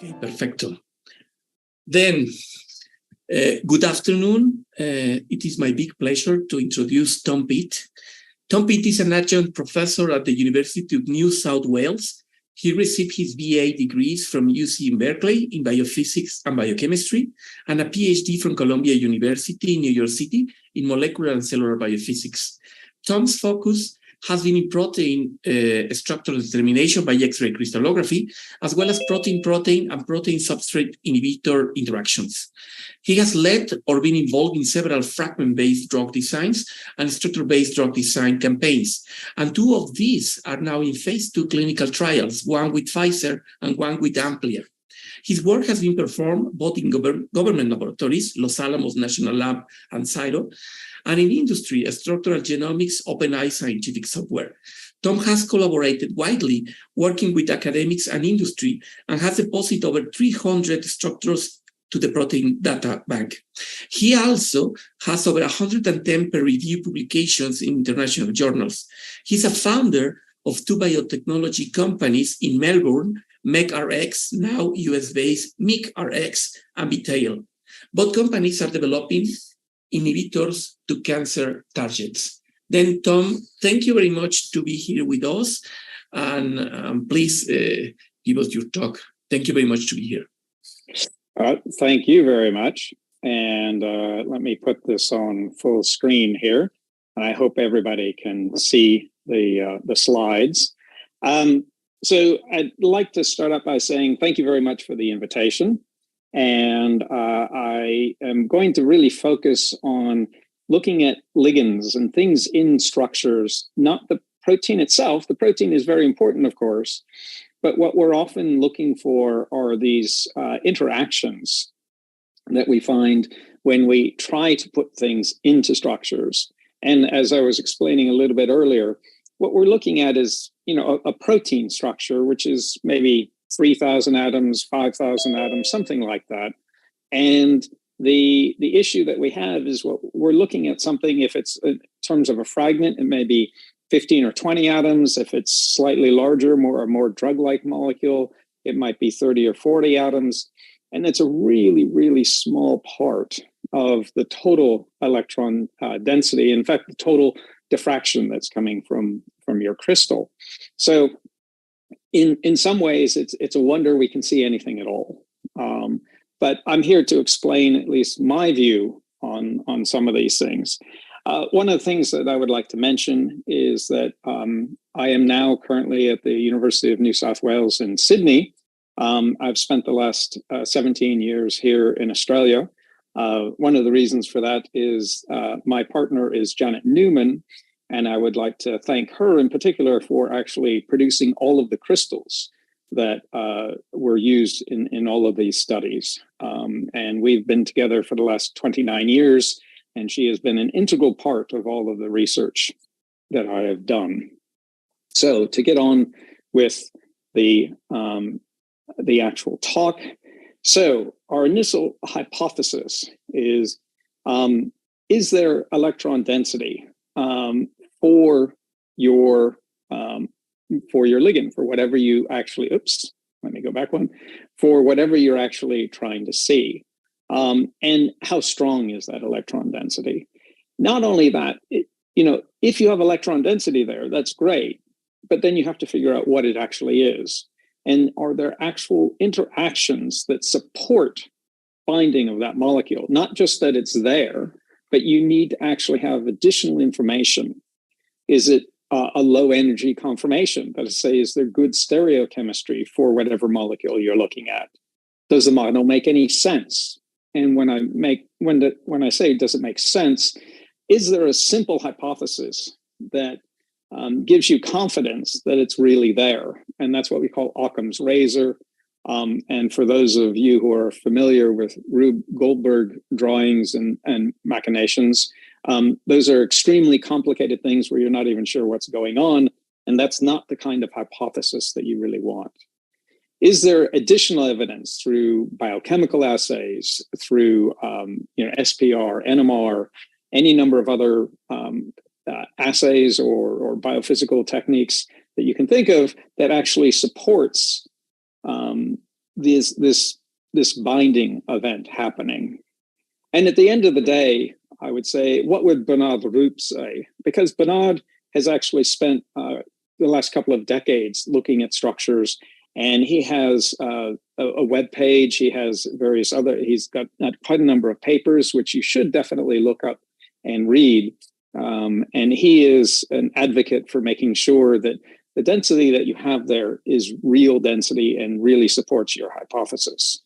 Okay, perfecto. Then, good afternoon. It is my big pleasure to introduce Tom Peat. Tom Peat is an adjunct professor at the University of New South Wales. He received his BA degrees from UC in Berkeley in biophysics and biochemistry, and a PhD from Columbia University in New York City in molecular and cellular biophysics. Tom's focus has been in protein structural determination by X-ray crystallography, as well as protein-protein and protein-substrate inhibitor interactions. He has led or been involved in several fragment-based drug designs and structure-based drug design campaigns, and two of these are now in phase 2 clinical trials, one with Pfizer and one with Amplia. His work has been performed both in government laboratories, Los Alamos National Lab and CSIRO, and in industry, Structural Genomics OpenEye scientific software. Tom has collaborated widely, working with academics and industry, and has deposited over 300 structures to the protein data bank. He also has over 110 peer-reviewed publications in international journals. He's a founder of two biotechnology companies in Melbourne, MEGRX, now US-based MIGRX, and Betail. Both companies are developing inhibitors to cancer targets. Then, Tom, thank you very much to be here with us, and please give us your talk. Thank you very much to be here. Thank you very much. And let me put this on full screen here. I hope everybody can see the slides. So I'd like to start up by saying thank you very much for the invitation. And I am going to really focus on looking at ligands and things in structures, not the protein itself. The protein is very important, of course, but what we're often looking for are these interactions that we find when we try to put things into structures. And as I was explaining a little bit earlier, what we're looking at is, a protein structure, which is maybe 3,000 atoms, 5,000 atoms, something like that. And the issue that we have is what we're looking at something, if it's in terms of a fragment, it may be 15 or 20 atoms. If it's slightly larger, more drug-like molecule, it might be 30 or 40 atoms. And it's a really, really small part of the total electron density. In fact, the total diffraction that's coming from your crystal. So in some ways, it's a wonder we can see anything at all. But I'm here to explain at least my view on some of these things. One of the things that I would like to mention is that I am now currently at the University of New South Wales in Sydney. I've spent the last 17 years here in Australia. One of the reasons for that is my partner is Janet Newman, and I would like to thank her in particular for actually producing all of the crystals that were used in all of these studies. And we've been together for the last 29 years, and she has been an integral part of all of the research that I have done. So to get on with the actual talk. So our initial hypothesis is there electron density for your ligand, for whatever you actually, for whatever you're actually trying to see. And how strong is that electron density? Not only that, if you have electron density there, that's great, but then you have to figure out what it actually is. And are there actual interactions that support binding of that molecule? Not just that it's there, but you need to actually have additional information. Is it a low energy conformation? That is, say, is there good stereochemistry for whatever molecule you're looking at? Does the model make any sense? And when I say does it make sense, is there a simple hypothesis that gives you confidence that it's really there? And that's what we call Occam's razor. And for those of you who are familiar with Rube Goldberg drawings and machinations, those are extremely complicated things where you're not even sure what's going on. And that's not the kind of hypothesis that you really want. Is there additional evidence through biochemical assays, through SPR, NMR, any number of other assays or biophysical techniques that you can think of that actually supports this binding event happening. And at the end of the day, I would say, what would Bernard Roop say? Because Bernard has actually spent the last couple of decades looking at structures, and he has a web page. He has he's got quite a number of papers, which you should definitely look up and read. And he is an advocate for making sure that the density that you have there is real density and really supports your hypothesis.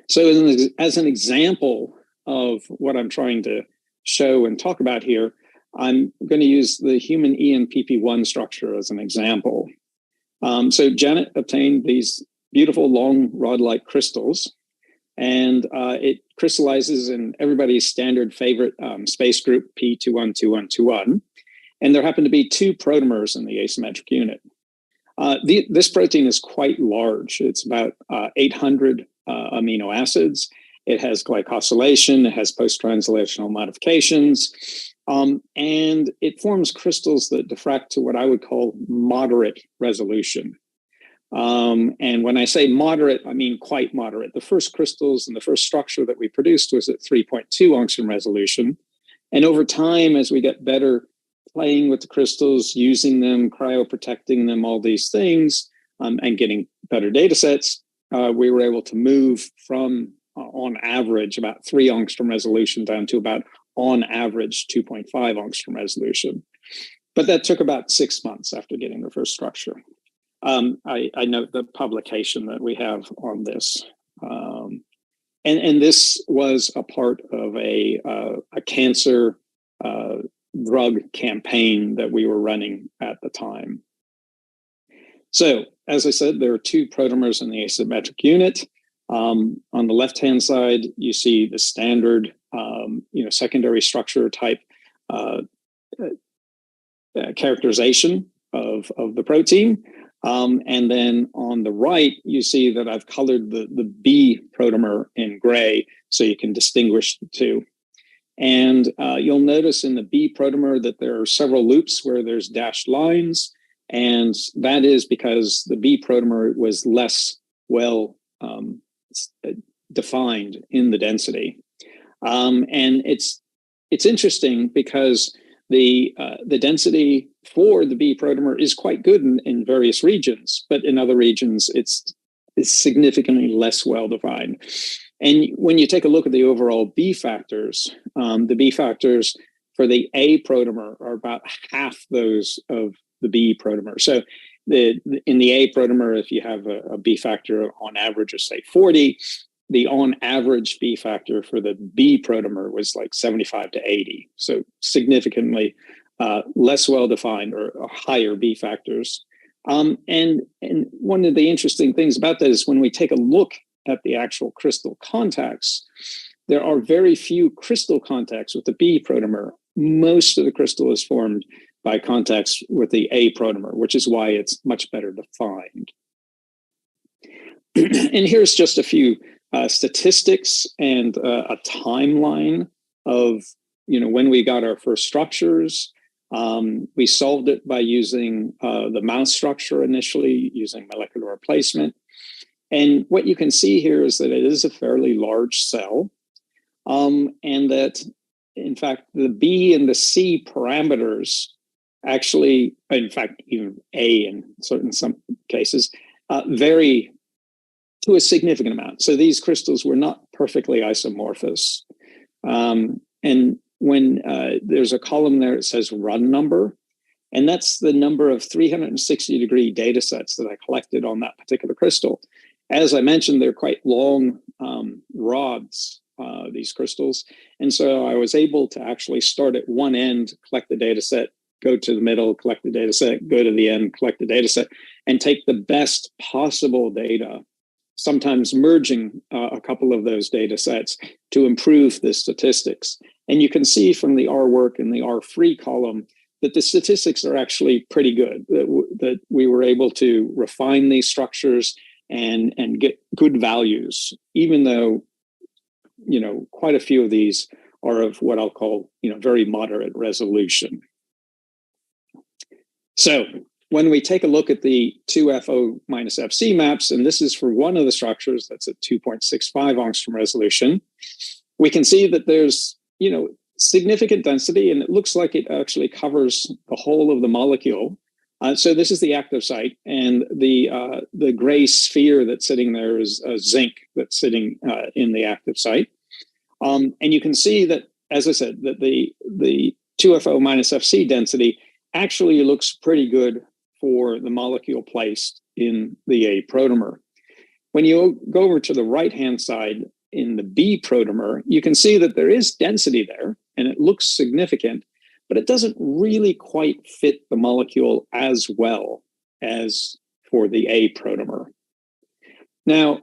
So as an example of what I'm trying to show and talk about here, I'm going to use the human ENPP1 structure as an example. So Janet obtained these beautiful long rod-like crystals, and it crystallizes in everybody's standard favorite space group, P212121. And there happen to be 2 protomers in the asymmetric unit. This protein is quite large. It's about 800 amino acids. It has glycosylation. It has post-translational modifications. And it forms crystals that diffract to what I would call moderate resolution. And when I say moderate, I mean quite moderate. The first crystals and the first structure that we produced was at 3.2 angstrom resolution. And over time, as we get better playing with the crystals, using them, cryoprotecting them, all these things, and getting better data sets, we were able to move from, on average, about 3 angstrom resolution down to about, on average, 2.5 angstrom resolution. But that took about 6 months after getting the first structure. I note the publication that we have on this. And this was a part of a cancer drug campaign that we were running at the time. So, as I said, there are 2 protomers in the asymmetric unit. On the left-hand side, you see the standard, secondary structure type characterization of the protein. And then on the right, you see that I've colored the B protomer in gray so you can distinguish the 2. And you'll notice in the B protomer that there are several loops where there's dashed lines. And that is because the B protomer was less well defined in the density. And it's interesting because the density for the B protomer is quite good in various regions, but in other regions it's significantly less well defined. And when you take a look at the overall B factors, the B factors for the A protomer are about half those of the B protomer. So in the A protomer, if you have a B factor on average of say 40, the on average B factor for the B protomer was like 75 to 80. So significantly less well-defined or higher B factors. And one of the interesting things about that is when we take a look at the actual crystal contacts, there are very few crystal contacts with the B protomer. Most of the crystal is formed by contacts with the A protomer, which is why it's much better defined. And here's just a few statistics and a timeline of when we got our first structures. We solved it by using the mouse structure initially, using molecular replacement. And what you can see here is that it is a fairly large cell, and that, in fact, the B and the C parameters actually, in fact, even A in some cases, vary to a significant amount. So these crystals were not perfectly isomorphous. And when there's a column there, it says run number, and that's the number of 360-degree data sets that I collected on that particular crystal. As I mentioned, they're quite long rods, these crystals. And so I was able to actually start at one end, collect the data set, go to the middle, collect the data set, go to the end, collect the data set, and take the best possible data, sometimes merging a couple of those data sets to improve the statistics. And you can see from the R work and the R free column that the statistics are actually pretty good, that we were able to refine these structures and get good values, even though, quite a few of these are of what I'll call, very moderate resolution. So when we take a look at the 2FO minus FC maps, and this is for one of the structures that's at 2.65 angstrom resolution, we can see that there's, significant density, and it looks like it actually covers the whole of the molecule. So this is the active site, and the gray sphere that's sitting there is zinc that's sitting in the active site. And you can see that, as I said, that the 2FO minus FC density actually looks pretty good for the molecule placed in the A protomer. When you go over to the right-hand side in the B protomer, you can see that there is density there, and it looks significant, but it doesn't really quite fit the molecule as well as for the A protomer. Now,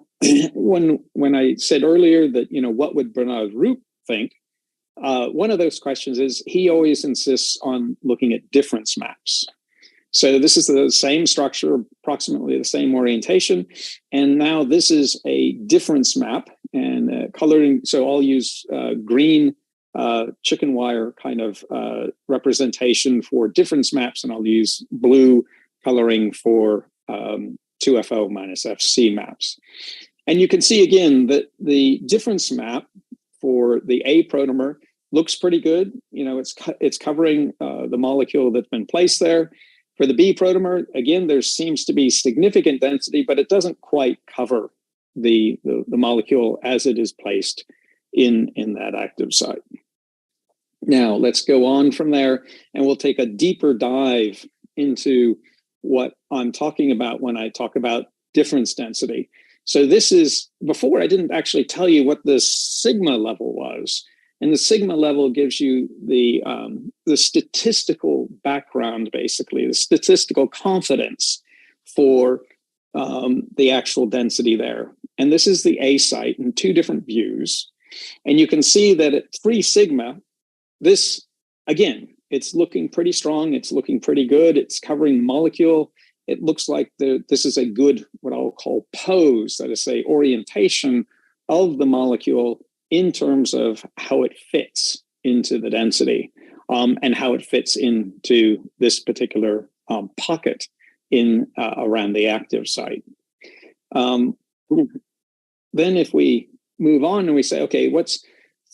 when I said earlier that, what would Bernard Roop think? One of those questions is he always insists on looking at difference maps. So this is the same structure, approximately the same orientation, and now this is a difference map and coloring. So I'll use green chicken wire kind of representation for difference maps, and I'll use blue coloring for 2FO minus FC maps. And you can see again that the difference map for the A protomer looks pretty good. It's covering the molecule that's been placed there. For the B protomer, again, there seems to be significant density, but it doesn't quite cover the molecule as it is placed in that active site. Now, let's go on from there, and we'll take a deeper dive into what I'm talking about when I talk about difference density. So this is, before I didn't actually tell you what the sigma level was. And the sigma level gives you the statistical background, basically, the statistical confidence for the actual density there. And this is the A site in two different views. And you can see that at 3 sigma, this, again, it's looking pretty strong. It's looking pretty good. It's covering the molecule. It looks like this is a good, what I'll call pose, that is, say, orientation of the molecule in terms of how it fits into the density and how it fits into this particular pocket in around the active site. Then if we move on and we say, okay, what's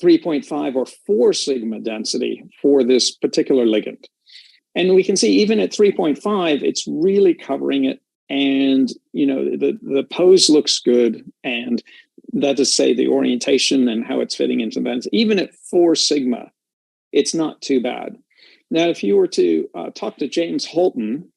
3.5 or 4 sigma density for this particular ligand? And we can see even at 3.5, it's really covering it. And, the pose looks good. And that is, say, the orientation and how it's fitting into that. Even at 4 sigma, it's not too bad. Now, if you were to talk to James Holton,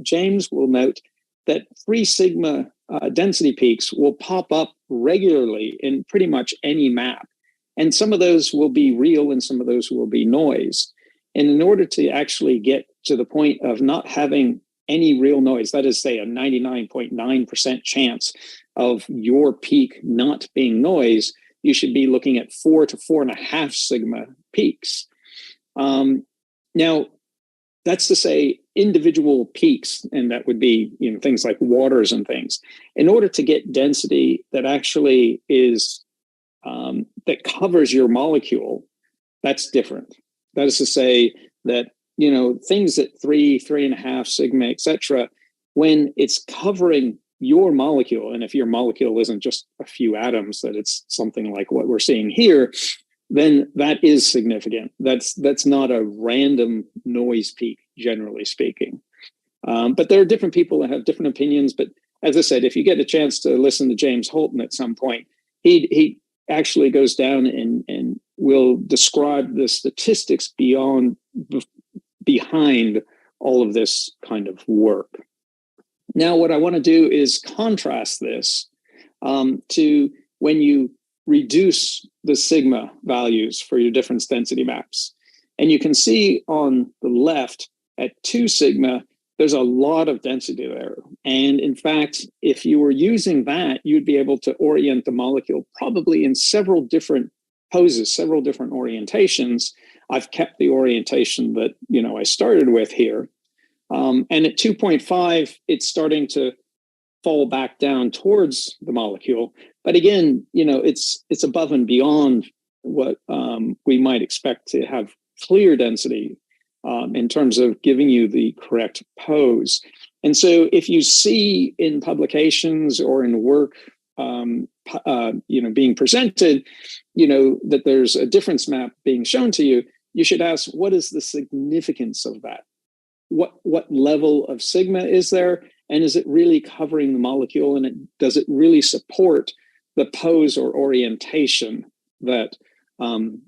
James will note that 3 sigma density peaks will pop up regularly in pretty much any map. And some of those will be real and some of those will be noise. And in order to actually get to the point of not having any real noise, that is, say, a 99.9% chance of your peak not being noise, you should be looking at 4 to 4.5 sigma peaks. Now, that's to say individual peaks, and that would be things like waters and things. In order to get density that actually is that covers your molecule, that's different. That is to say that things at 3, 3.5 sigma, etc., when it's covering your molecule, and if your molecule isn't just a few atoms, that it's something like what we're seeing here, then that is significant. That's not a random noise peak, generally speaking. But there are different people that have different opinions. But as I said, if you get a chance to listen to James Holton at some point, he actually goes down and will describe the statistics behind all of this kind of work. Now, what I want to do is contrast this to when you reduce the sigma values for your difference density maps. And you can see on the left at 2 sigma, there's a lot of density there. And in fact, if you were using that, you'd be able to orient the molecule probably in several different poses, several different orientations. I've kept the orientation that I started with here. And at 2.5, it's starting to fall back down towards the molecule. But again, it's above and beyond what we might expect to have clear density in terms of giving you the correct pose. And so if you see in publications or in work, being presented, that there's a difference map being shown to you, you should ask, what is the significance of that? What level of sigma is there? And is it really covering the molecule? And does it really support the pose or orientation that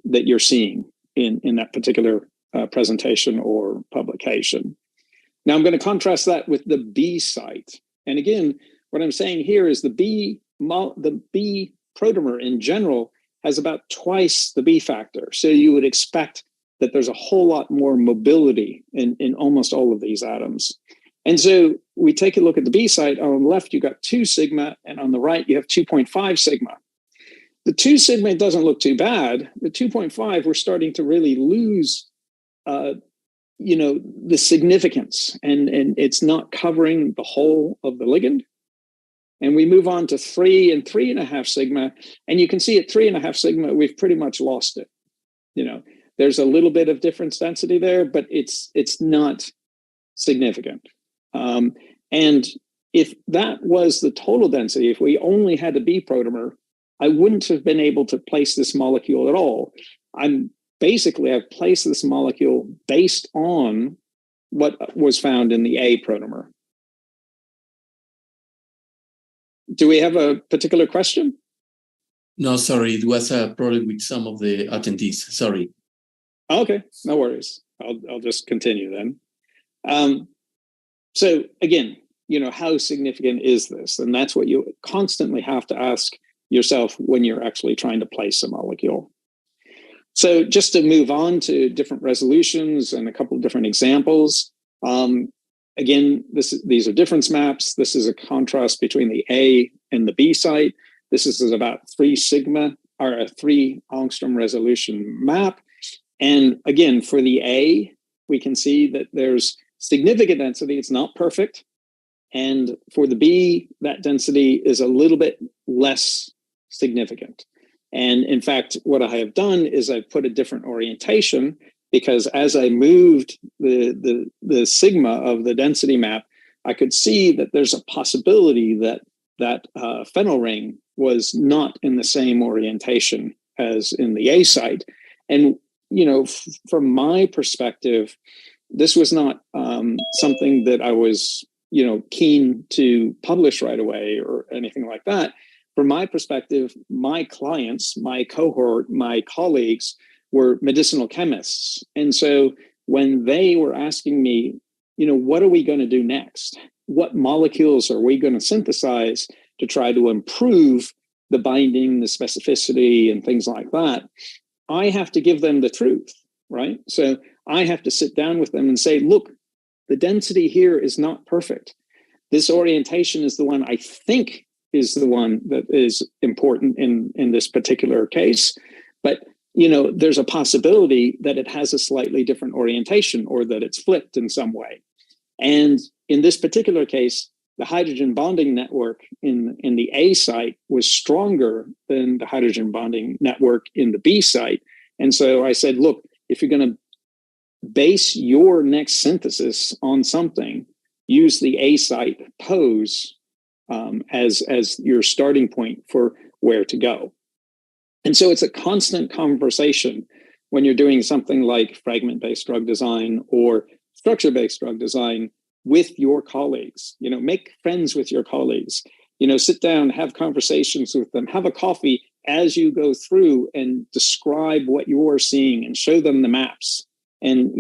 you're seeing in that particular presentation or publication? Now I'm going to contrast that with the B site. And again, what I'm saying here is the B protomer in general has about twice the B factor. So you would expect that there's a whole lot more mobility in almost all of these atoms. And so we take a look at the B site. On the left, you got 2 sigma, and on the right, you have 2.5 sigma. The 2 sigma doesn't look too bad. The 2.5, we're starting to really lose the significance, and it's not covering the whole of the ligand. And we move on to 3 and 3.5 sigma, and you can see at 3.5 sigma, we've pretty much lost it. There's a little bit of difference density there, but it's not significant. And if that was the total density, if we only had a B protomer, I wouldn't have been able to place this molecule at all. I've placed this molecule based on what was found in the A protomer. Do we have a particular question? No, sorry, it was a problem with some of the attendees. Sorry. Okay, no worries. I'll just continue then. So again, how significant is this? And that's what you constantly have to ask yourself when you're actually trying to place a molecule. So just to move on to different resolutions and a couple of different examples. Again, these are difference maps. This is a contrast between the A and the B site. This is about 3 sigma or a 3 angstrom resolution map. And again, for the A, we can see that there's significant density. It's not perfect. And for the B, that density is a little bit less significant. And in fact, what I have done is I've put a different orientation, because as I moved the sigma of the density map, I could see that there's a possibility that phenyl ring was not in the same orientation as in the A site. And from my perspective, this was not something that I was keen to publish right away or anything like that. From my perspective, my clients, my cohort, my colleagues were medicinal chemists. And so when they were asking me, what are we going to do next? What molecules are we going to synthesize to try to improve the binding, the specificity, and things like that? I have to give them the truth, right? So I have to sit down with them and say, look, the density here is not perfect. This orientation is the one I think is the one that is important in this particular case. But, there's a possibility that it has a slightly different orientation or that it's flipped in some way. And in this particular case, the hydrogen bonding network in the A site was stronger than the hydrogen bonding network in the B site. And so I said, look, if you're going to base your next synthesis on something, use the A site pose as your starting point for where to go. And so it's a constant conversation when you're doing something like fragment-based drug design or structure-based drug design with your colleagues. Make friends with your colleagues. Sit down, have conversations with them, have a coffee as you go through and describe what you're seeing and show them the maps. And,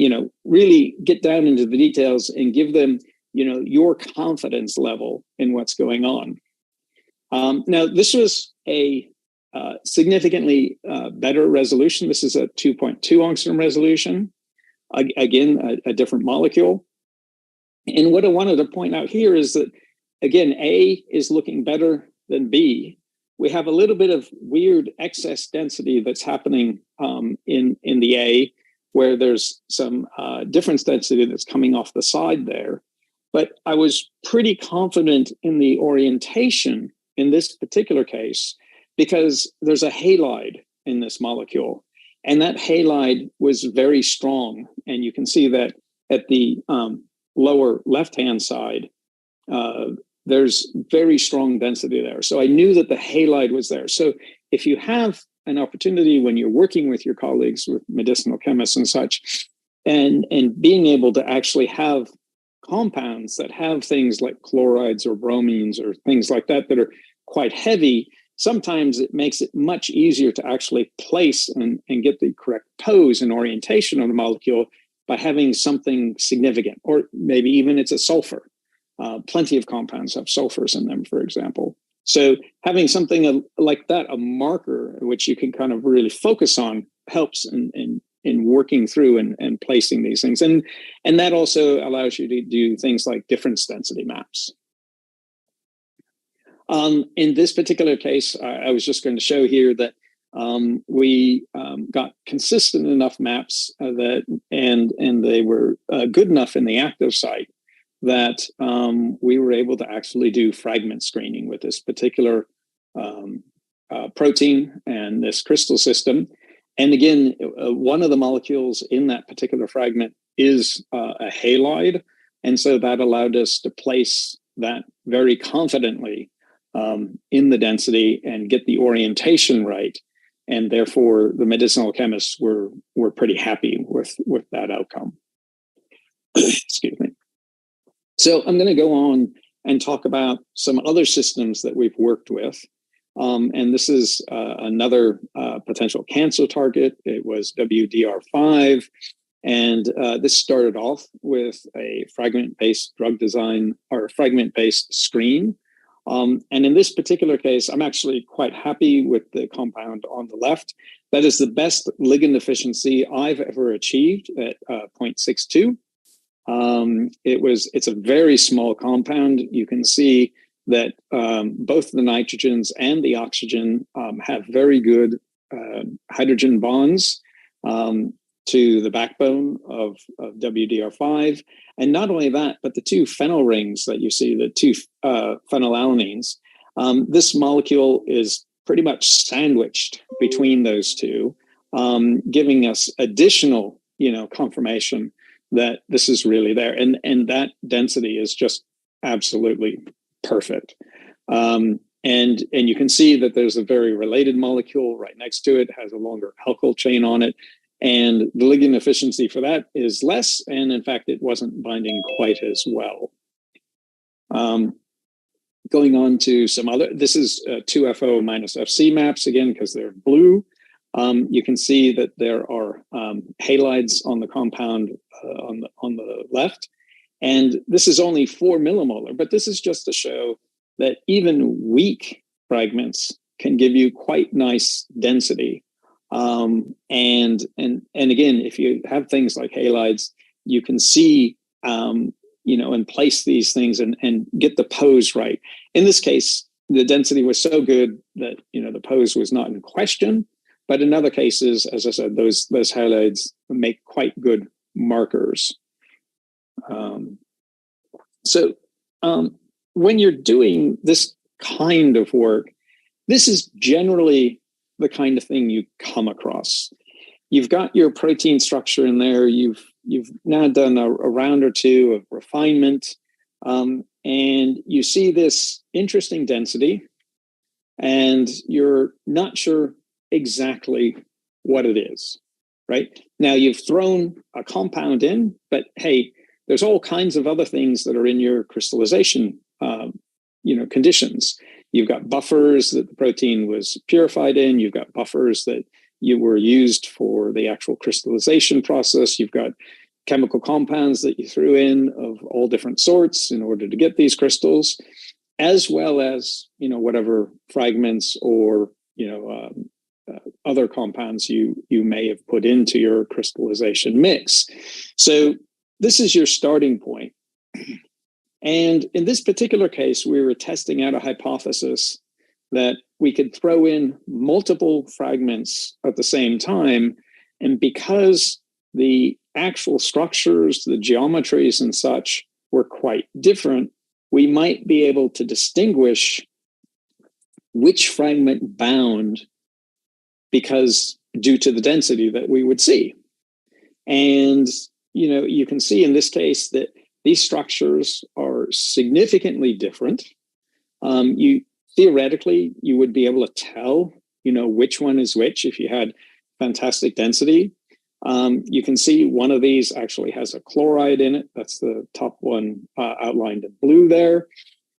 really get down into the details and give them, your confidence level in what's going on. Now, this was a significantly better resolution. This is a 2.2 angstrom resolution. Again, a different molecule. And what I wanted to point out here is that, again, A is looking better than B. We have a little bit of weird excess density that's happening in the A, where there's some difference density that's coming off the side there. But I was pretty confident in the orientation in this particular case, because there's a halide in this molecule. And that halide was very strong. And you can see that at the lower left-hand side, there's very strong density there. So I knew that the halide was there. So if you have an opportunity when you're working with your colleagues, with medicinal chemists and such, and being able to actually have compounds that have things like chlorides or bromines or things like that are quite heavy, sometimes it makes it much easier to actually place and get the correct pose and orientation of the molecule by having something significant, or maybe even it's a sulfur. Plenty of compounds have sulfurs in them, for example. So having something like that, a marker which you can kind of really focus on, helps in working through and placing these things. And that also allows you to do things like difference density maps. In this particular case, I was just going to show here that we got consistent enough maps and they were good enough in the active site that we were able to actually do fragment screening with this particular protein and this crystal system. And again, one of the molecules in that particular fragment is a halide. And so that allowed us to place that very confidently in the density and get the orientation right. And therefore, the medicinal chemists were pretty happy with that outcome. Excuse me. So I'm going to go on and talk about some other systems that we've worked with. And this is another potential cancer target. It was WDR5. And this started off with a fragment-based drug design or fragment-based screen. And in this particular case, I'm actually quite happy with the compound on the left. That is the best ligand efficiency I've ever achieved at 0.62. It's a very small compound. You can see that both the nitrogens and the oxygen have very good hydrogen bonds to the backbone of WDR5. And not only that, but the two phenyl rings that you see, the two phenylalanines, this molecule is pretty much sandwiched between those two, giving us additional, confirmation that this is really there. And that density is just absolutely perfect. And you can see that there's a very related molecule right next to it, has a longer alkyl chain on it. And the ligand efficiency for that is less. And in fact, it wasn't binding quite as well. Going on to some other, this is 2FO minus FC maps again, because they're blue. You can see that there are halides on the compound on the left. And this is only 4 millimolar, but this is just to show that even weak fragments can give you quite nice density. And again, if you have things like halides, you can see, and place these things and get the pose right. In this case, the density was so good that, the pose was not in question. But in other cases, as I said, those halides make quite good markers. So when you're doing this kind of work, this is generally the kind of thing you come across. You've got your protein structure in there. You've now done a round or two of refinement, and you see this interesting density, and you're not sure exactly what it is, right? Now you've thrown a compound in, but hey, there's all kinds of other things that are in your crystallization, conditions. You've got buffers that the protein was purified in. You've got buffers that were used for the actual crystallization process. You've got chemical compounds that you threw in of all different sorts in order to get these crystals, as well as, whatever fragments or, other compounds you may have put into your crystallization mix. So this is your starting point. And in this particular case, we were testing out a hypothesis that we could throw in multiple fragments at the same time. And because the actual structures, the geometries and such were quite different, we might be able to distinguish which fragment bound because due to the density that we would see. And, you can see in this case that these structures are significantly different. Theoretically, you would be able to tell, which one is which if you had fantastic density. You can see one of these actually has a chloride in it. That's the top one outlined in blue there.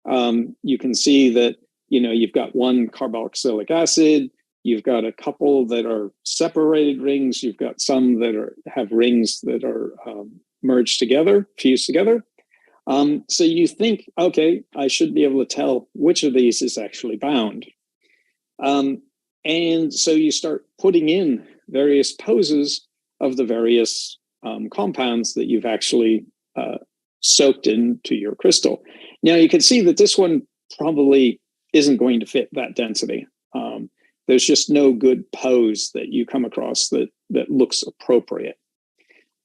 You can see that, you've got one carboxylic acid. You've got a couple that are separated rings. You've got some that have rings that are merged together, fused together. So you think, okay, I should be able to tell which of these is actually bound. And so you start putting in various poses of the various compounds that you've actually soaked into your crystal. Now you can see that this one probably isn't going to fit that density. There's just no good pose that you come across that looks appropriate.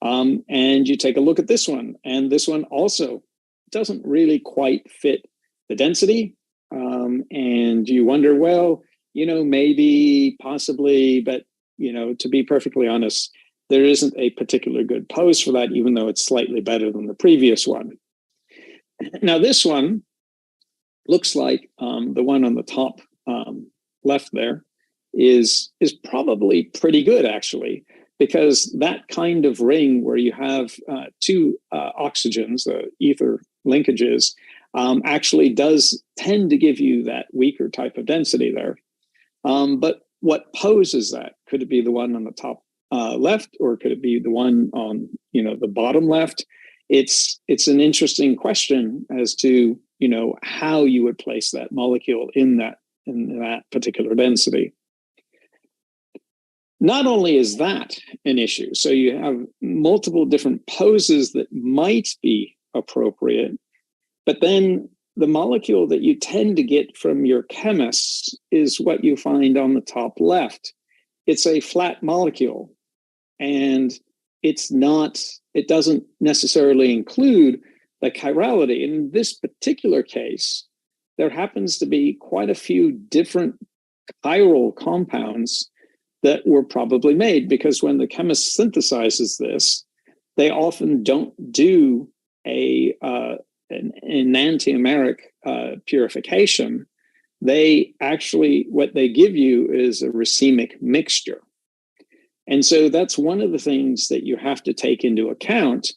And you take a look at this one, and this one also doesn't really quite fit the density. And you wonder, well, maybe, possibly, but, to be perfectly honest, there isn't a particular good pose for that, even though it's slightly better than the previous one. Now, this one looks like the one on the top left there is probably pretty good, actually, because that kind of ring where you have two oxygens, ether linkages, actually does tend to give you that weaker type of density there. But what poses that? Could it be the one on the top left, or could it be the one on the bottom left? It's an interesting question as to how you would place that molecule in that particular density. Not only is that an issue, so you have multiple different poses that might be appropriate, but then the molecule that you tend to get from your chemists is what you find on the top left. It's a flat molecule, and it doesn't necessarily include the chirality. In this particular case, there happens to be quite a few different chiral compounds that were probably made, because when the chemist synthesizes this, they often don't do an enantiomeric purification. They actually, what they give you is a racemic mixture. And so that's one of the things that you have to take into account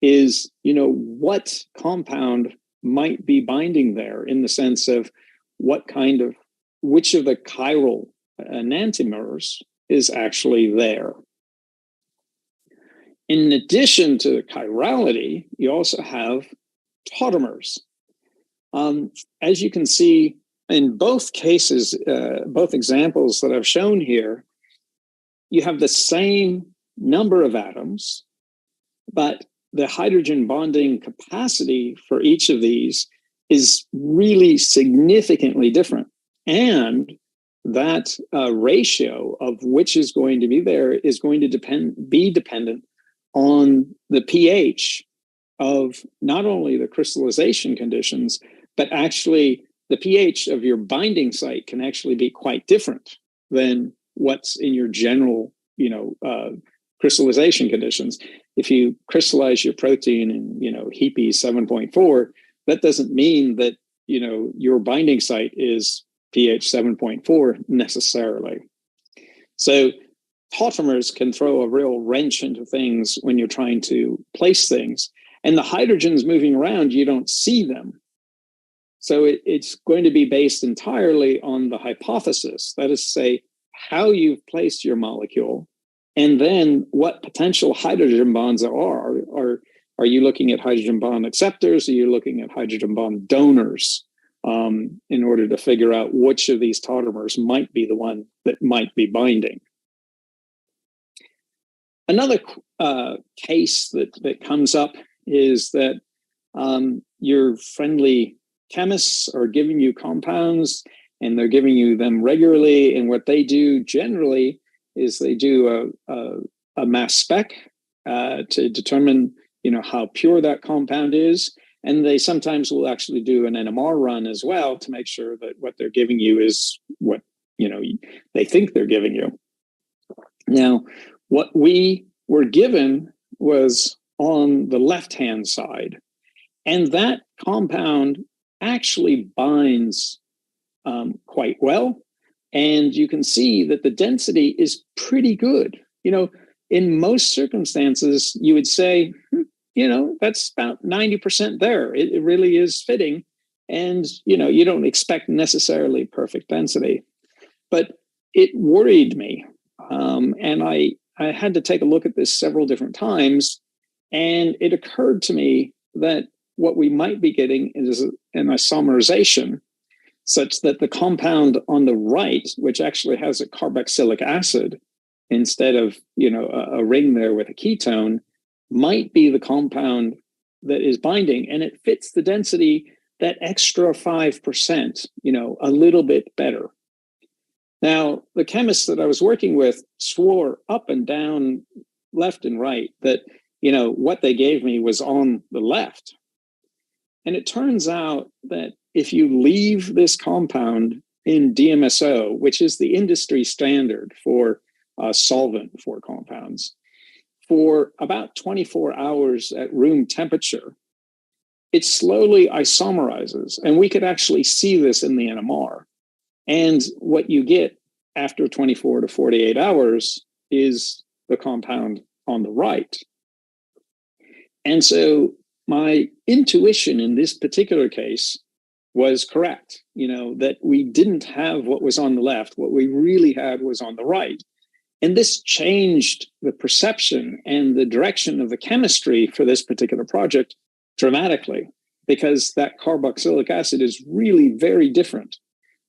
is, what compound might be binding there, in the sense of which of the chiral enantiomers is actually there. In addition to chirality, you also have tautomers. As you can see in both cases, both examples that I've shown here, you have the same number of atoms, but the hydrogen bonding capacity for each of these is really significantly different. And that ratio of which is going to be there is going to be dependent on the pH of not only the crystallization conditions, but actually the pH of your binding site can actually be quite different than what's in your general, crystallization conditions. If you crystallize your protein in, HEPE 7.4, that doesn't mean that, your binding site is pH 7.4 necessarily. So tautomers can throw a real wrench into things when you're trying to place things. And the hydrogens moving around, you don't see them. So it's going to be based entirely on the hypothesis, that is to say, how you've placed your molecule, and then what potential hydrogen bonds are. Are you looking at hydrogen bond acceptors? Are you looking at hydrogen bond donors? In order to figure out which of these tautomers might be the one that might be binding. Another case that comes up is that your friendly chemists are giving you compounds, and they're giving you them regularly. And what they do generally is they do a mass spec to determine, how pure that compound is. And they sometimes will actually do an NMR run as well to make sure that what they're giving you is what, they think they're giving you. Now, what we were given was on the left-hand side, and that compound actually binds quite well. And you can see that the density is pretty good. In most circumstances, you would say, that's about 90% there. It really is fitting. And, you don't expect necessarily perfect density. But it worried me. And I had to take a look at this several different times. And it occurred to me that what we might be getting is an isomerization, such that the compound on the right, which actually has a carboxylic acid instead of a ring there with a ketone, might be the compound that is binding, and it fits the density that extra 5%, a little bit better. Now, the chemists that I was working with swore up and down, left and right, that what they gave me was on the left. And it turns out that if you leave this compound in DMSO, which is the industry standard for solvent for compounds, for about 24 hours at room temperature, it slowly isomerizes. And we could actually see this in the NMR. And what you get after 24 to 48 hours is the compound on the right. And so my intuition in this particular case was correct, that we didn't have what was on the left. What we really had was on the right. And this changed the perception and the direction of the chemistry for this particular project dramatically, because that carboxylic acid is really very different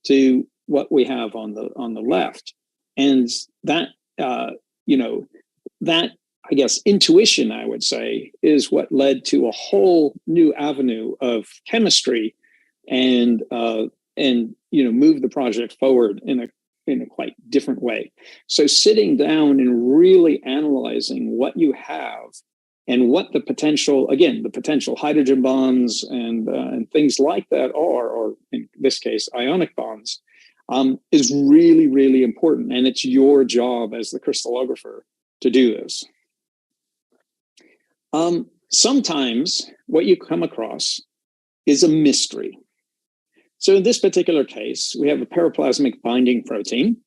to what we have on the left. And that, that, I guess, intuition, I would say, is what led to a whole new avenue of chemistry and move the project forward in a quite different way. So sitting down and really analyzing what you have and what the potential hydrogen bonds and things like that are, or in this case, ionic bonds, is really, really important. And it's your job as the crystallographer to do this. Sometimes what you come across is a mystery. So in this particular case, we have a paraplasmic binding protein,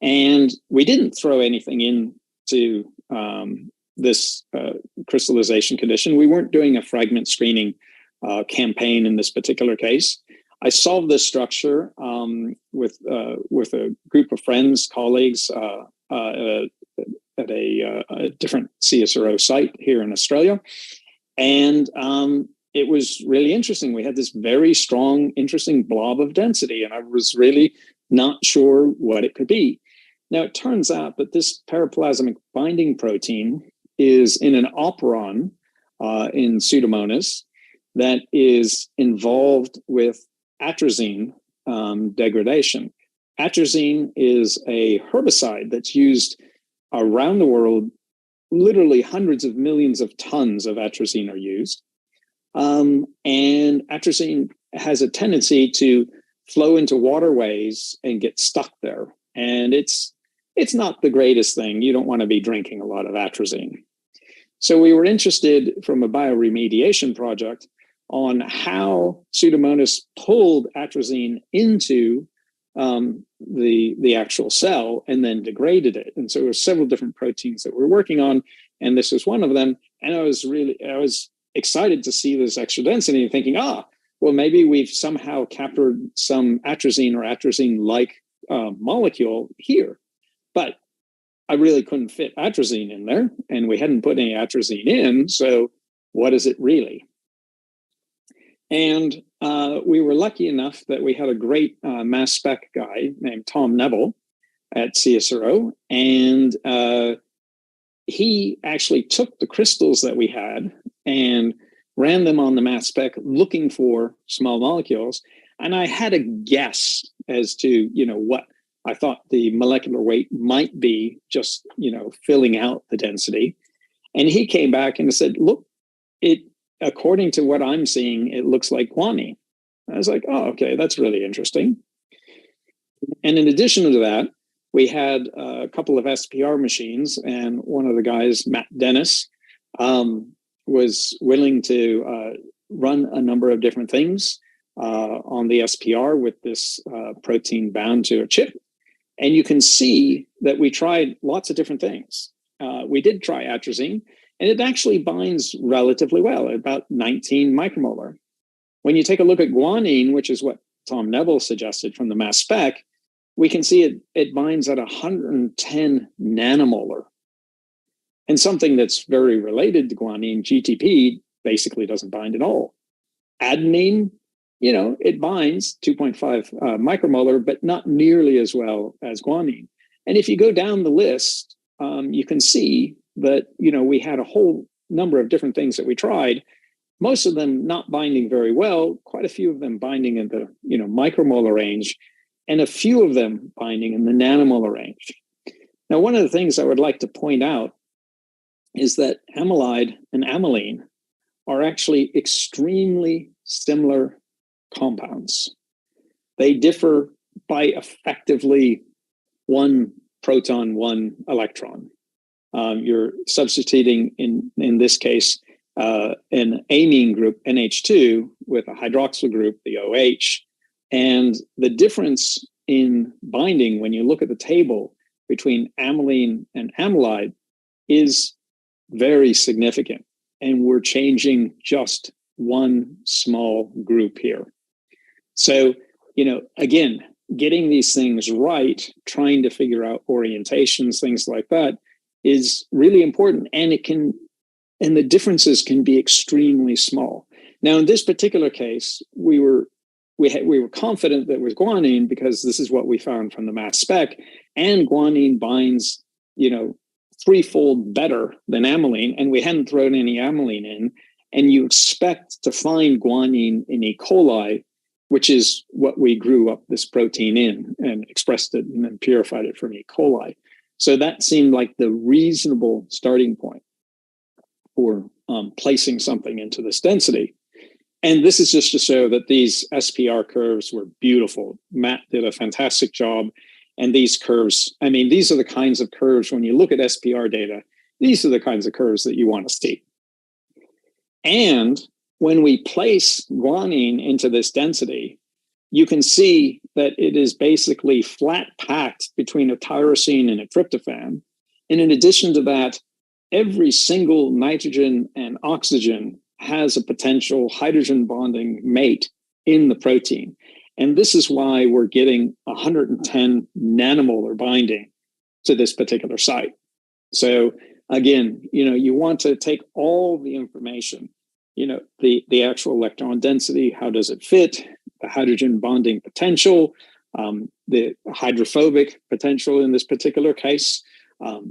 and we didn't throw anything into this crystallization condition. We weren't doing a fragment screening campaign in this particular case. I solved this structure with a group of friends, colleagues at a different CSRO site here in Australia. And it was really interesting. We had this very strong, interesting blob of density, and I was really not sure what it could be. Now, it turns out that this paraplasmic binding protein is in an operon in Pseudomonas that is involved with atrazine degradation. Atrazine is a herbicide that's used around the world. Literally hundreds of millions of tons of atrazine are used. And atrazine has a tendency to flow into waterways and get stuck there. And it's not the greatest thing. You don't want to be drinking a lot of atrazine. So we were interested from a bioremediation project on how Pseudomonas pulled atrazine into the actual cell and then degraded it. And so there were several different proteins that we're working on, and this was one of them. And I was excited to see this extra density and thinking, well, maybe we've somehow captured some atrazine or atrazine-like molecule here. But I really couldn't fit atrazine in there, and we hadn't put any atrazine in, so what is it really? And we were lucky enough that we had a great mass spec guy named Tom Neville at CSRO, and he actually took the crystals that we had and ran them on the mass spec looking for small molecules. And I had a guess as to, what I thought the molecular weight might be, just, filling out the density. And he came back and said, look, according to what I'm seeing, it looks like guanine. I was like, oh, okay, that's really interesting. And in addition to that, we had a couple of SPR machines, and one of the guys, Matt Dennis, was willing to run a number of different things on the SPR with this protein bound to a chip. And you can see that we tried lots of different things. We did try atrazine, and it actually binds relatively well, at about 19 micromolar. When you take a look at guanine, which is what Tom Neville suggested from the mass spec, we can see it binds at 110 nanomolar. And something that's very related to guanine, GTP, basically doesn't bind at all. Adenine, it binds 2.5 micromolar, but not nearly as well as guanine. And if you go down the list, you can see that, we had a whole number of different things that we tried, most of them not binding very well, quite a few of them binding in the, micromolar range, and a few of them binding in the nanomolar range. Now, one of the things I would like to point out is that amylide and amylene are actually extremely similar compounds. They differ by effectively one proton, one electron. You're substituting, in this case, an amine group, NH2, with a hydroxyl group, the OH. And the difference in binding, when you look at the table between amylene and amylide, is very significant. And we're changing just one small group here. So, again, getting these things right, trying to figure out orientations, things like that, is really important. And the differences can be extremely small. Now, in this particular case, we were confident that it was guanine because this is what we found from the mass spec, and guanine binds, threefold better than amylene, and we hadn't thrown any amylene in. And you expect to find guanine in E. coli, which is what we grew up this protein in and expressed it and then purified it from E. coli. So that seemed like the reasonable starting point for placing something into this density. And this is just to show that these SPR curves were beautiful. Matt did a fantastic job. And these curves, these are the kinds of curves, when you look at SPR data, these are the kinds of curves that you want to see. And when we place guanine into this density, you can see that it is basically flat packed between a tyrosine and a tryptophan. And in addition to that, every single nitrogen and oxygen has a potential hydrogen bonding mate in the protein. And this is why we're getting 110 nanomolar binding to this particular site. So again, you want to take all the information, the actual electron density, how does it fit, the hydrogen bonding potential, the hydrophobic potential in this particular case,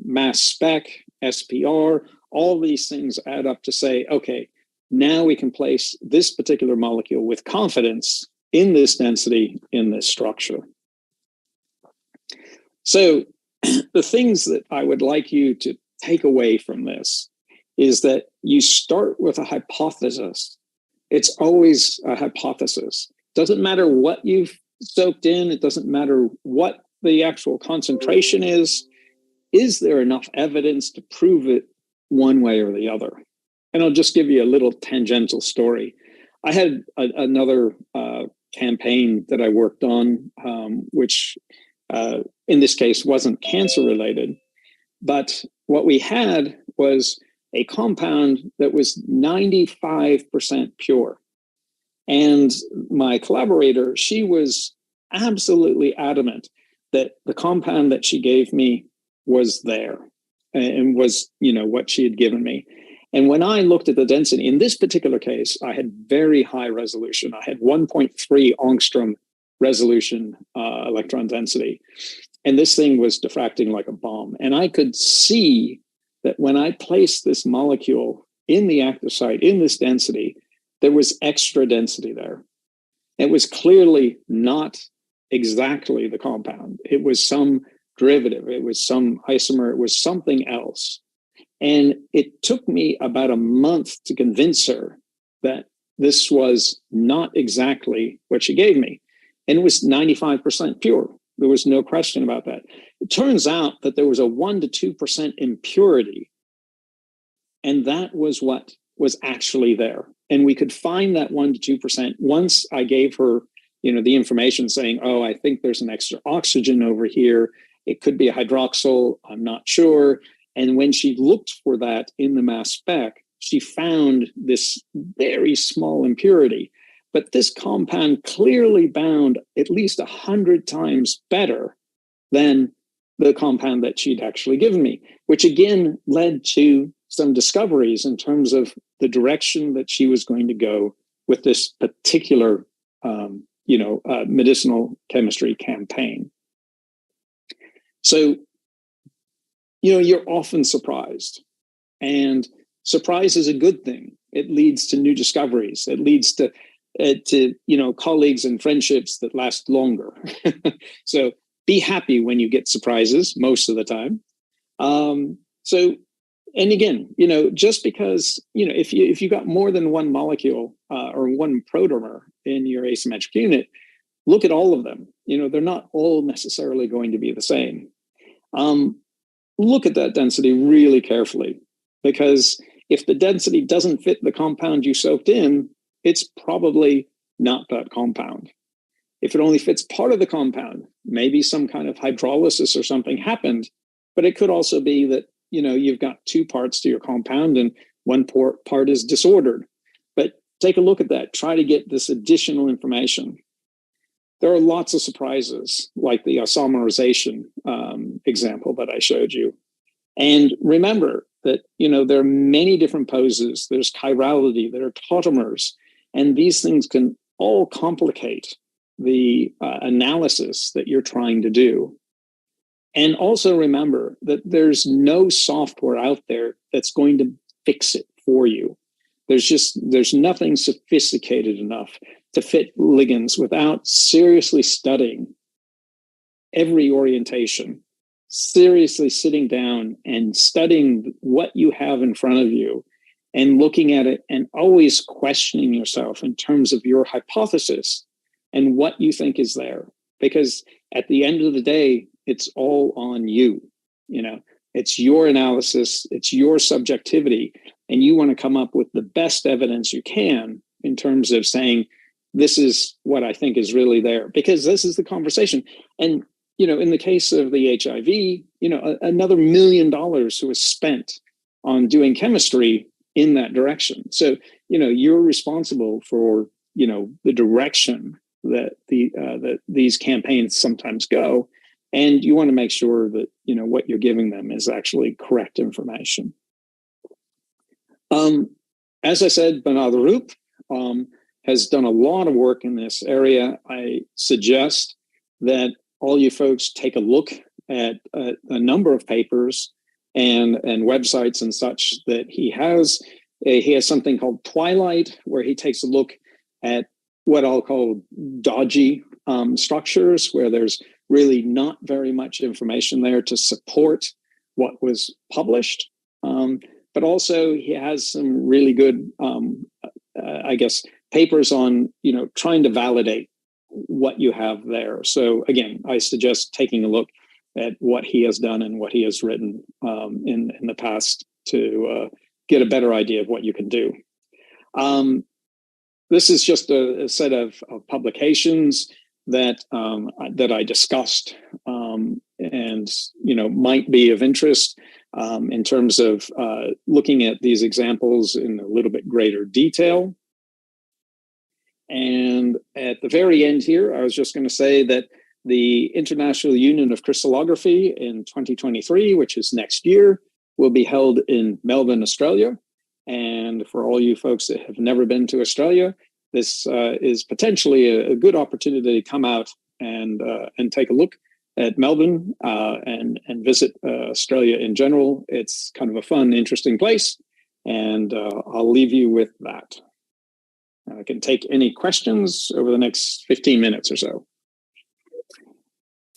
mass spec, SPR, all these things add up to say, okay, now we can place this particular molecule with confidence in this density, in this structure. So the things that I would like you to take away from this is that you start with a hypothesis. It's always a hypothesis. Doesn't matter what you've soaked in. It doesn't matter what the actual concentration is. Is there enough evidence to prove it one way or the other? And I'll just give you a little tangential story. I had another campaign that I worked on, which in this case wasn't cancer related, but what we had was a compound that was 95% pure. And my collaborator, she was absolutely adamant that the compound that she gave me was there and was, what she had given me. And when I looked at the density, in this particular case, I had very high resolution. I had 1.3 angstrom resolution electron density. And this thing was diffracting like a bomb. And I could see that when I placed this molecule in the active site, in this density, there was extra density there. It was clearly not exactly the compound. It was some derivative. It was some isomer. It was something else. And it took me about a month to convince her that this was not exactly what she gave me. And it was 95% pure. There was no question about that. It turns out that there was a 1 to 2% impurity, and that was what was actually there. And we could find that 1 to 2% once I gave her, the information saying, oh, I think there's an extra oxygen over here. It could be a hydroxyl, I'm not sure. And when she looked for that in the mass spec, she found this very small impurity. But this compound clearly bound at least 100 times better than the compound that she'd actually given me, which again led to some discoveries in terms of the direction that she was going to go with this particular, medicinal chemistry campaign. So, you're often surprised, and surprise is a good thing. It leads to new discoveries. It leads to colleagues and friendships that last longer. So be happy when you get surprises most of the time. And again, just because, if you got more than one molecule or one protomer in your asymmetric unit, look at all of them. They're not all necessarily going to be the same. Look at that density really carefully, because if the density doesn't fit the compound you soaked in, it's probably not that compound. If it only fits part of the compound, maybe some kind of hydrolysis or something happened, but it could also be that, you've got 2 parts to your compound and one part is disordered. But take a look at that. Try to get this additional information. There are lots of surprises, like the isomerization example that I showed you. And remember that, there are many different poses. There's chirality, there are tautomers, and these things can all complicate the analysis that you're trying to do. And also remember that there's no software out there that's going to fix it for you. There's nothing sophisticated enough to fit ligands without seriously studying every orientation, seriously sitting down and studying what you have in front of you and looking at it and always questioning yourself in terms of your hypothesis and what you think is there. Because at the end of the day, it's all on you. It's your analysis, it's your subjectivity, and you want to come up with the best evidence you can in terms of saying, this is what I think is really there, because this is the conversation. And, in the case of the HIV, another $1 million was spent on doing chemistry in that direction. So, you're responsible for, the direction that that these campaigns sometimes go. And you want to make sure that, what you're giving them is actually correct information. As I said, Bernard Roop has done a lot of work in this area. I suggest that all you folks take a look at a number of papers and websites and such that he has. He has something called Twilight, where he takes a look at what I'll call dodgy structures, where there's really not very much information there to support what was published. But also he has some really good, papers on, trying to validate what you have there. So again, I suggest taking a look at what he has done and what he has written in the past to get a better idea of what you can do. This is just a set of publications that I discussed and might be of interest in terms of looking at these examples in a little bit greater detail. And at the very end here, I was just going to say that the International Union of Crystallography in 2023, which is next year, will be held in Melbourne, Australia. And for all you folks that have never been to Australia, this is potentially a good opportunity to come out and take a look at Melbourne and visit Australia in general. It's kind of a fun, interesting place. And I'll leave you with that. I can take any questions over the next 15 minutes or so.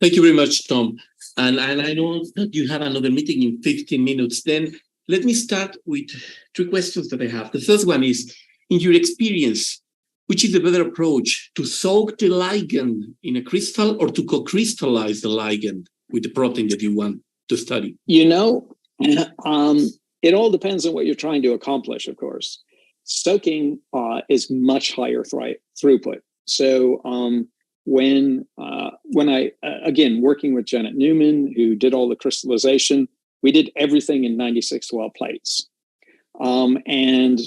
Thank you very much, Tom. And I know that you have another meeting in 15 minutes. Then let me start with 3 questions that I have. The first one is, in your experience, which is the better approach, to soak the ligand in a crystal or to co-crystallize the ligand with the protein that you want to study? It all depends on what you're trying to accomplish, of course. Soaking is much higher throughput. So when I, again, working with Janet Newman, who did all the crystallization, we did everything in 96-well plates. And,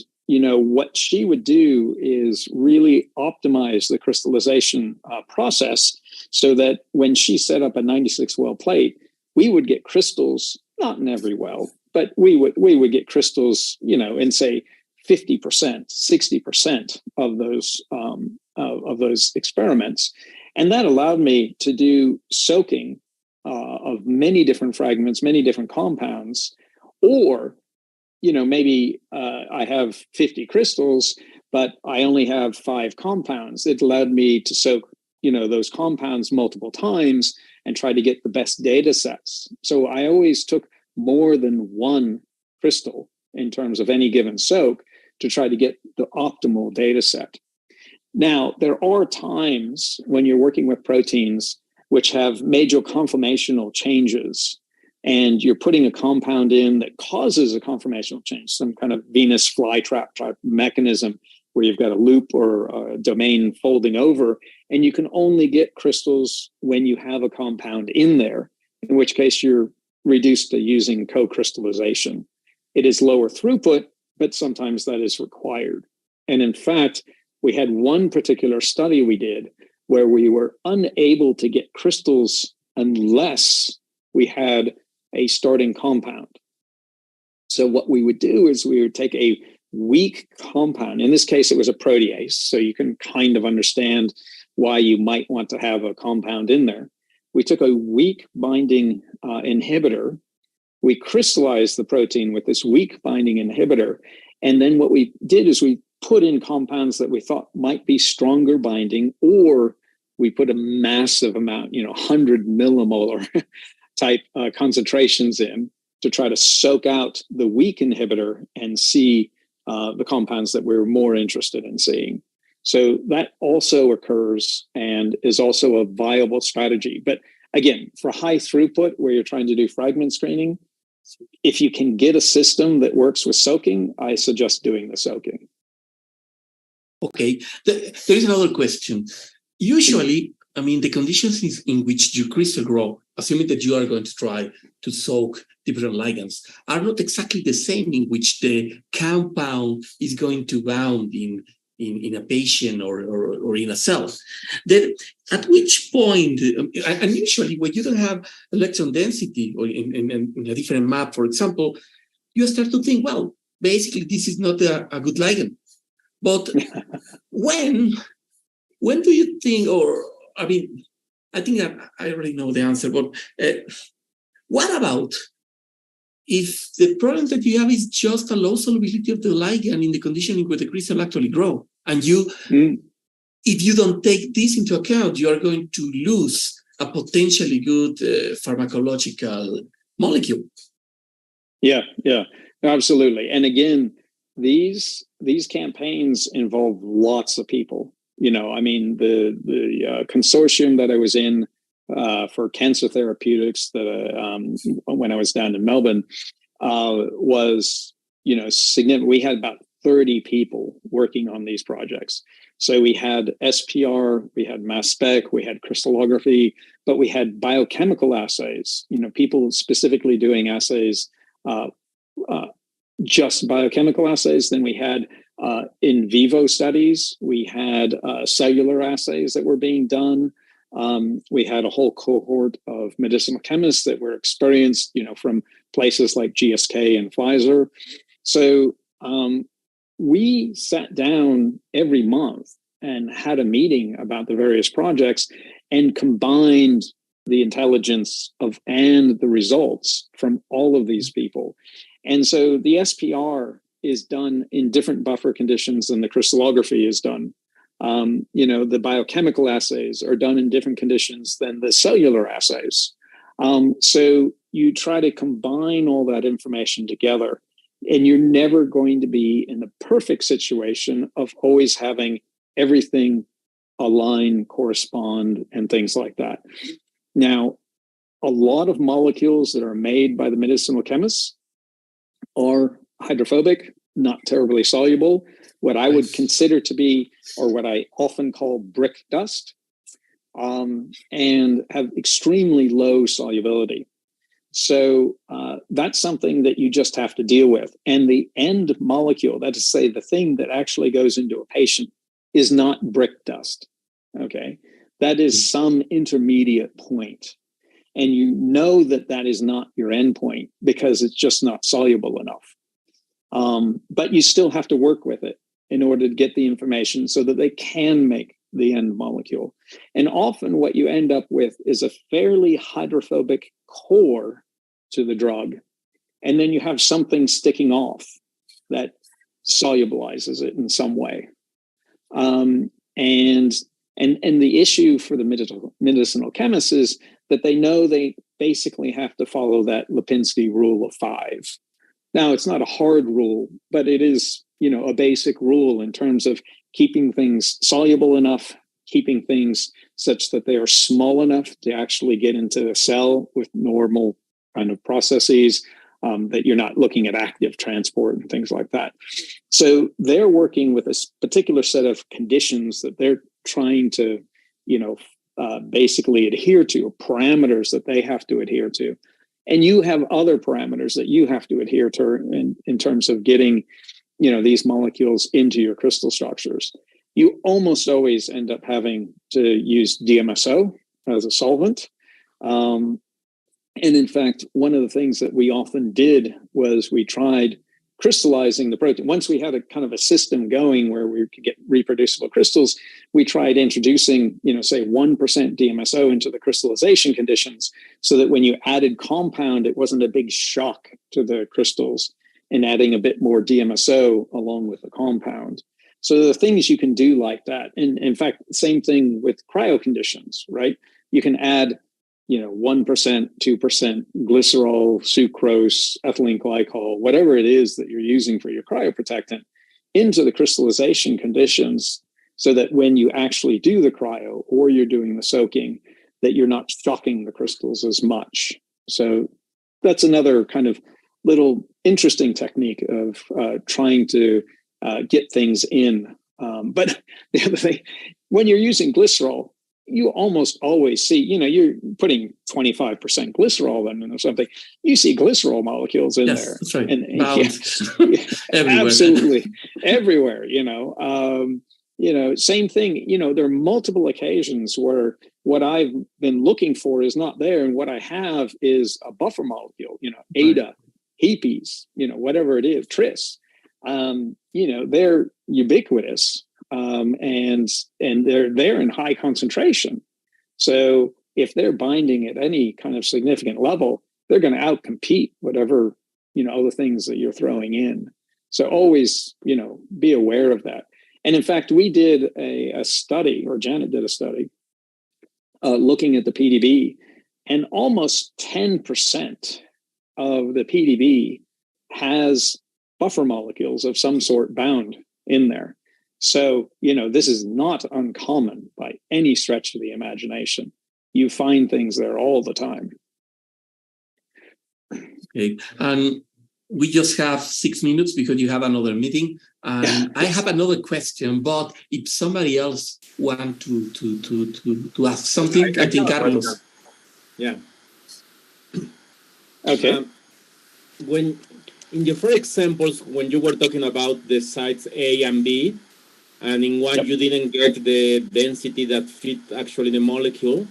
what she would do is really optimize the crystallization process so that when she set up a 96-well plate, we would get crystals, not in every well, but we would get crystals, in say 50%, 60% of those experiments. And that allowed me to do soaking of many different fragments, many different compounds, or, maybe I have 50 crystals, but I only have 5 compounds. It allowed me to soak, those compounds multiple times and try to get the best data sets. So I always took more than one crystal in terms of any given soak to try to get the optimal data set. Now, there are times when you're working with proteins which have major conformational changes, and you're putting a compound in that causes a conformational change, some kind of Venus flytrap type mechanism where you've got a loop or a domain folding over, and you can only get crystals when you have a compound in there, in which case you're reduced to using co-crystallization. It is lower throughput, but sometimes that is required. And in fact, we had one particular study we did where we were unable to get crystals unless we had a starting compound. So what we would do is we would take a weak compound. In this case, it was a protease. So you can kind of understand why you might want to have a compound in there. We took a weak binding inhibitor. We crystallized the protein with this weak binding inhibitor. And then what we did is we put in compounds that we thought might be stronger binding, or we put a massive amount, 100 millimolar type concentrations in to try to soak out the weak inhibitor and see the compounds that we're more interested in seeing. So that also occurs and is also a viable strategy. But again, for high throughput, where you're trying to do fragment screening, if you can get a system that works with soaking, I suggest doing the soaking. Okay, there is another question. Usually, the conditions in which your crystal grow, assuming that you are going to try to soak different ligands, are not exactly the same in which the compound is going to bound in a patient or in a cell. Then at which point, and usually when you don't have electron density or in a different map, for example, you start to think, well, basically this is not a good ligand. But when do you think, I think that I already know the answer, but what about if the problem that you have is just a low solubility of the ligand in the conditioning where the crystal actually grow, and if you don't take this into account, you are going to lose a potentially good pharmacological molecule? Yeah, absolutely. And again, these campaigns involve lots of people. The consortium that I was in for cancer therapeutics that when I was down in Melbourne was significant. We had about 30 people working on these projects. So we had SPR, we had mass spec, we had crystallography, but we had biochemical assays. People specifically doing assays. Just biochemical assays. Then we had in vivo studies. We had cellular assays that were being done. We had a whole cohort of medicinal chemists that were experienced, from places like GSK and Pfizer. So we sat down every month and had a meeting about the various projects and combined the intelligence and the results from all of these people. And so the SPR is done in different buffer conditions than the crystallography is done. The biochemical assays are done in different conditions than the cellular assays. So you try to combine all that information together, and you're never going to be in the perfect situation of always having everything align, correspond, and things like that. Now, a lot of molecules that are made by the medicinal chemists are hydrophobic, not terribly soluble, what I would consider to be, or what I often call brick dust, and have extremely low solubility. So that's something that you just have to deal with. And the end molecule, that is to say, the thing that actually goes into a patient, is not brick dust. Okay, that is some intermediate point. And you know that that is not your endpoint because it's just not soluble enough. But you still have to work with it in order to get the information so that they can make the end molecule. And often what you end up with is a fairly hydrophobic core to the drug. And then you have something sticking off that solubilizes it in some way. And the issue for the medicinal chemists is that they know they basically have to follow that Lipinski rule of 5. Now, it's not a hard rule, but it is, a basic rule in terms of keeping things soluble enough, keeping things such that they are small enough to actually get into the cell with normal kind of processes, that you're not looking at active transport and things like that. So they're working with a particular set of conditions that they're trying to, basically adhere to, parameters that they have to adhere to. And you have other parameters that you have to adhere to in terms of getting, these molecules into your crystal structures. You almost always end up having to use DMSO as a solvent. And in fact, one of the things that we often did was we tried crystallizing the protein. Once we had a kind of a system going where we could get reproducible crystals, we tried introducing, say 1% DMSO into the crystallization conditions so that when you added compound, it wasn't a big shock to the crystals, and adding a bit more DMSO along with the compound. So the things you can do like that. And in fact, same thing with cryo conditions, right? You can add 1%, 2% glycerol, sucrose, ethylene glycol, whatever it is that you're using for your cryoprotectant into the crystallization conditions so that when you actually do the cryo or you're doing the soaking, that you're not shocking the crystals as much. So that's another kind of little interesting technique of trying to get things in. But the other thing, when you're using glycerol, you almost always see, you're putting 25% glycerol in or something. You see glycerol molecules in there. That's right. And Everywhere. Absolutely everywhere, same thing, there are multiple occasions where what I've been looking for is not there. And what I have is a buffer molecule, ADA, HEPEs, whatever it is, tris. They're ubiquitous. And they're there in high concentration. So if they're binding at any kind of significant level, they're going to outcompete whatever, other things that you're throwing in. So always, be aware of that. And in fact, we did a study, or Janet did a study, looking at the PDB, and almost 10% of the PDB has buffer molecules of some sort bound in there. So, this is not uncommon by any stretch of the imagination. You find things there all the time. Okay. And we just have 6 minutes because you have another meeting. And I have another question, but if somebody else wants to ask something, I think Carlos. Yeah. Okay. When in your first examples, when you were talking about the sites A and B, and in one you didn't get the density that fit actually the molecule.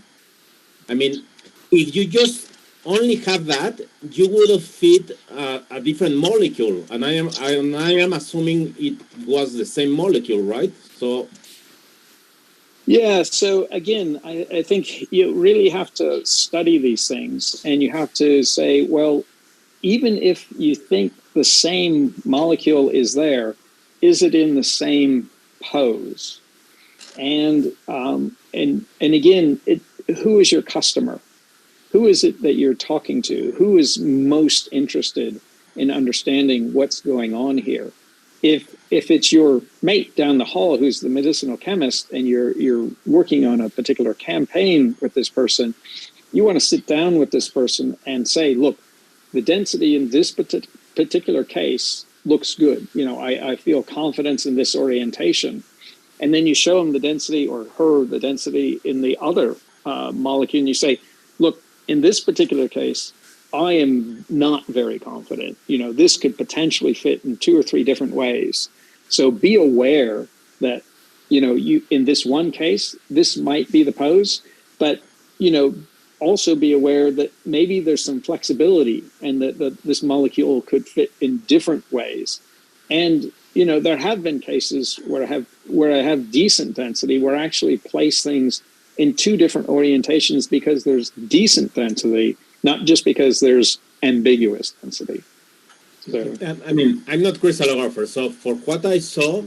I mean, if you just only have that, you would have fit a different molecule, and I am assuming it was the same molecule, right? So. Yeah, so again, I think you really have to study these things, and you have to say, well, even if you think the same molecule is there, is it in the same pose? And again, who is your customer? Who is it that you're talking to? Who is most interested in understanding what's going on here? if it's your mate down the hall who's the medicinal chemist and you're working on a particular campaign with this person, you want to sit down with this person and say, look, the density in this particular case looks good. You know, I feel confidence in this orientation. And then you show them the density or her the density in the other molecule, and you say, look, in this particular case, I am not very confident. You know, this could potentially fit in 2 or 3 different ways. So be aware that, you know, you in this one case, this might be the pose, but, you know, also be aware that maybe there's some flexibility and that this molecule could fit in different ways. And, you know, there have been cases where I have decent density, where I actually place things in 2 different orientations because there's decent density, not just because there's ambiguous density. So, I mean, I'm not crystallographer, so for what I saw,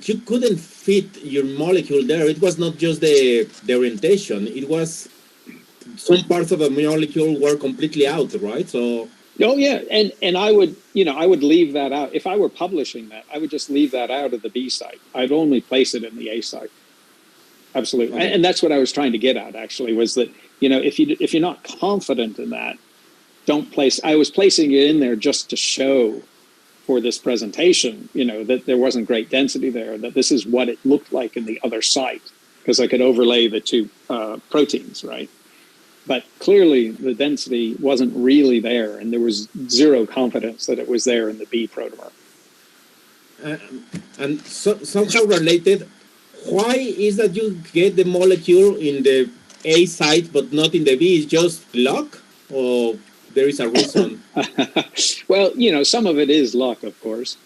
you couldn't fit your molecule there. It was not just the orientation. It was some parts of the molecule were completely out, right? So. Oh yeah, and I would, you know, I would leave that out. If I were publishing that, I would just leave that out of the B site. I'd only place it in the A site. Absolutely, okay. And that's what I was trying to get at. Actually, was that, you know, if you're not confident in that, don't place. I was placing it in there just to show for this presentation, you know, that there wasn't great density there. That this is what it looked like in the other site, because I could overlay the 2 proteins, right? But clearly the density wasn't really there, and there was 0 confidence that it was there in the B protemer. And somehow related, why is that you get the molecule in the A site but not in the B? Is just luck, or there is a reason? Well, you know, some of it is luck, of course.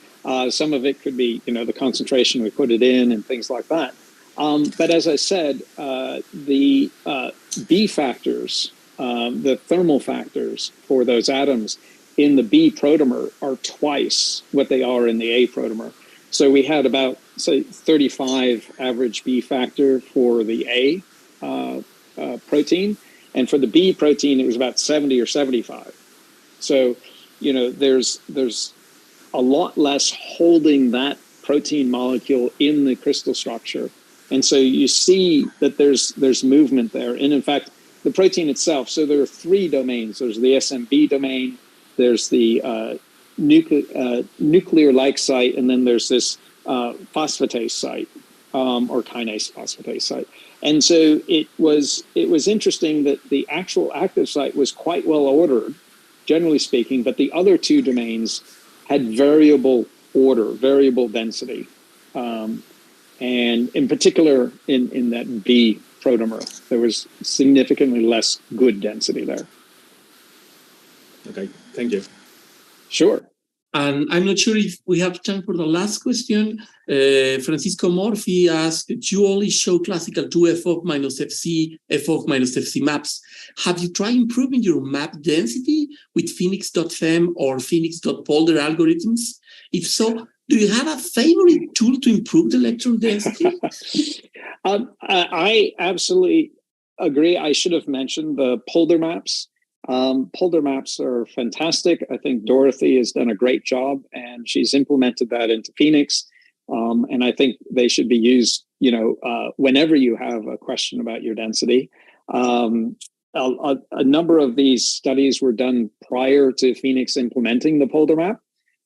Some of it could be, you know, the concentration we put it in and things like that. But as I said, the B factors, the thermal factors for those atoms in the B protemer are twice what they are in the A protemer. So we had about, say, 35 average B factor for the A protein, and for the B protein, it was about 70 or 75. So, you know, there's a lot less holding that protein molecule in the crystal structure. And so you see that there's movement there. And in fact, the protein itself, so there are 3 domains. There's the SMB domain, there's the nuclear-like site, and then there's this phosphatase site, or kinase phosphatase site. And so it was interesting that the actual active site was quite well ordered, generally speaking, but the other 2 domains had variable order, variable density. And in particular, in that B protemer, there was significantly less good density there. Okay, thank you. Sure. And I'm not sure if we have time for the last question. Francisco Morphy asked, you only show classical 2F minus FC, F minus FC maps. Have you tried improving your map density with Phoenix.fem or Phoenix.polder algorithms? If so, do you have a favorite tool to improve the electron density? I absolutely agree. I should have mentioned the polder maps. Polder maps are fantastic. I think Dorothy has done a great job, and she's implemented that into Phoenix. And I think they should be used, you know, whenever you have a question about your density. A number of these studies were done prior to Phoenix implementing the polder map.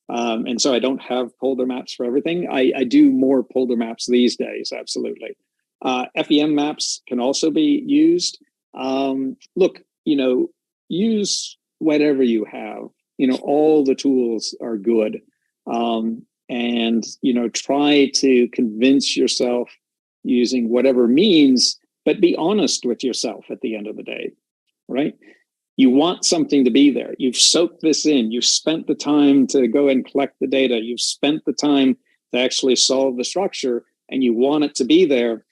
And so I don't have polder maps for everything. I do more polder maps these days, absolutely. FEM maps can also be used. Look, you know, use whatever you have. You know, all the tools are good. And, you know, try to convince yourself using whatever means, but be honest with yourself at the end of the day, right? You want something to be there. You've soaked this in. You've spent the time to go and collect the data. You've spent the time to actually solve the structure, and you want it to be there,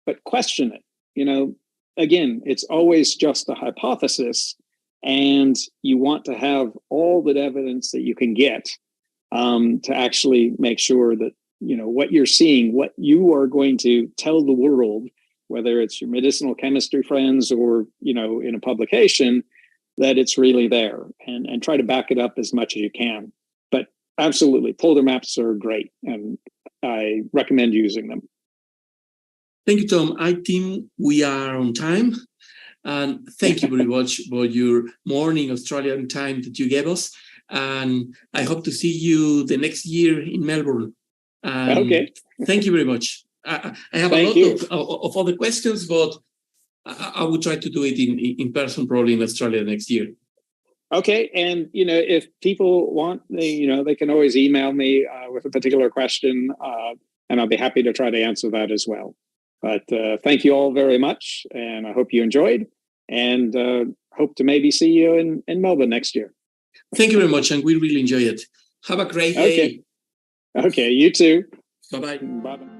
but question it. You know, again, it's always just a hypothesis, and you want to have all the evidence that you can get to actually make sure that, you know, what you're seeing, what you are going to tell the world, whether it's your medicinal chemistry friends or, you know, in a publication, that it's really there, and try to back it up as much as you can. But Absolutely. Polder maps are great, and I recommend using them. Thank you, Tom. I think we are on time. And thank you very much for your morning Australian time that you gave us. And I hope to see you the next year in Melbourne. Okay. Thank you very much. I have a lot of other questions, but I will try to do it in person, probably in Australia next year. Okay. And, if people want, they can always email me with a particular question, and I'll be happy to try to answer that as well. But thank you all very much, and I hope you enjoyed, and hope to maybe see you in Melbourne next year. Thank you very much, and we really enjoy it. Have a great day. Okay, you too. Bye-bye. Bye-bye.